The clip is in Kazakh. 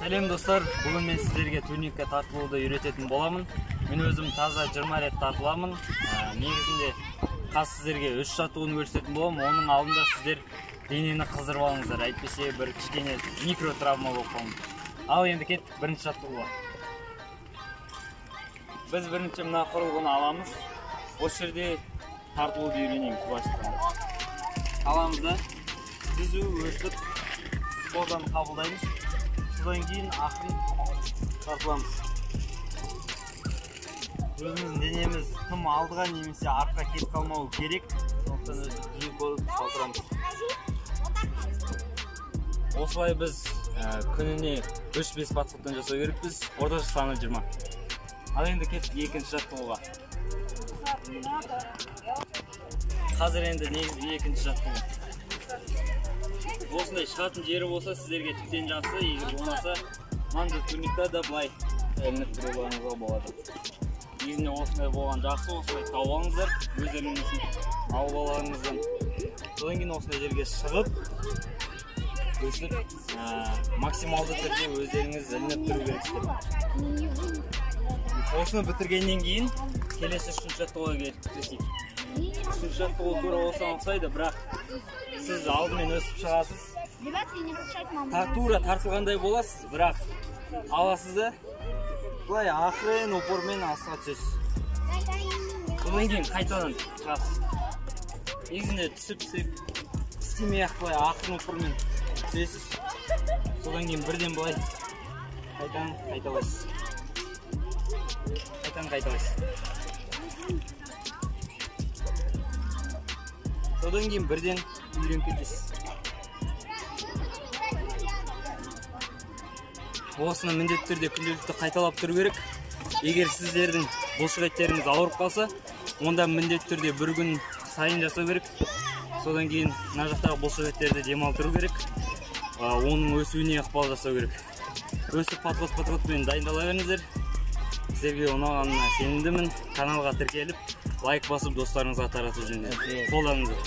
Сәлем достар, бүгін мен сіздерге турникке тартылуды үйрететін боламын. Мен өзім таза 20 рет тартыламын. Негізінде қаз сіздерге 3 жаттығуын көрсететін боламын. Оның алдында сіздер денені қыздырып алыңыздар, әйтпесе бір кішкене микро травма болып қалады. Ал енді кеттік бірінші жаттығуға. Біз бірінші мына құрылғыны аламыз. Осы жерде тартылуды үйренеміз башында. Аламыз да түзу өстіп қолдан қабылдаймыз. Содан кейін ақырын тартыламыз. Өзіміздің денеміз тым алдыға немесе артқа кетіп қалмауы керек. Сондықтан өзі түзу болып қалтырамыз. Осылай біз күніне 3-5 подходтан жасау керекпіз. Орташа саны 20. Ал енді кеттік екінші жаттығуға. Қазір енді негізгі екінші жаттығу. Осындай шығатын жері болса сіздерге тіптен жақсы, егер болмаса маңызды турникта да былай ілініп тұруға болады. Негізінде осындай болған жақсы, осылай тауып алыңыздар, өздеріңіздің алып алғаныңыздан. Содан кейін осындай жерге шығып, өсіп, максималды түрде өздеріңіз ілініп тұру керексіздер. Осыны бітіргеннен кейін келесі үшінші жаттығуға келіп. Үшінші жаттығу тура осыған ұқсайды, бірақ сіз алдымен өсіп шығасыз. Тура тартылғандай боласыз, бірақ аласыз да былай ақырын опормен астыға түсесіз. Содан кейін қайтадан шығасыз. Негізінде түсіп істемей ақ былай ақырын опормен түсесіз. Содан кейін бірден былай қайтадан қайталайсыз. Содан кейін бірден үйреніп кетесіз. Осыны міндетті түрде күнделікті қайталап тұру керек. Егер сіздердің бұлшық еттеріңіз ауырып қалса, онда міндетті түрде бір күн сайын жасау керек. Содан кейін мына жақтағы бұлшық еттерді демалтыру керек. Оның өсуіне ықпал жасау керек. Өсіп подходпен дайындала беріңіздер. Сіздерге ұнағанына сенімдімін. Каналға тіркеліп, лайк басып достарыңызға таратып жүріңіздер. Қолдаңыздар.